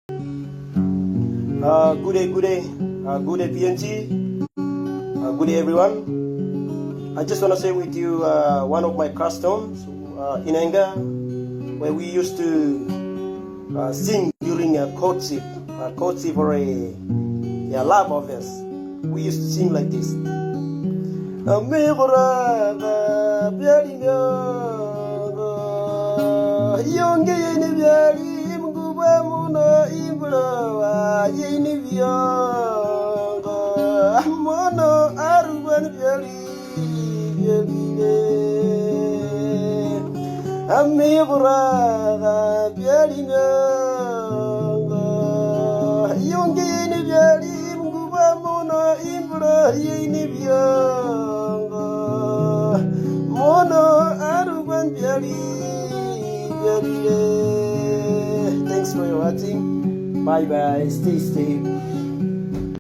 Good day, PNG. Good day, everyone. I just want to share with you one of my customs in Enga, where we used to sing during a courtship or a love affairs. We used to sing like this. Mono aruban amigura bialinga yongini biali mguba mono imbra yini bianga mono aruban biali. Thanks for watching. Bye bye. Stay safe.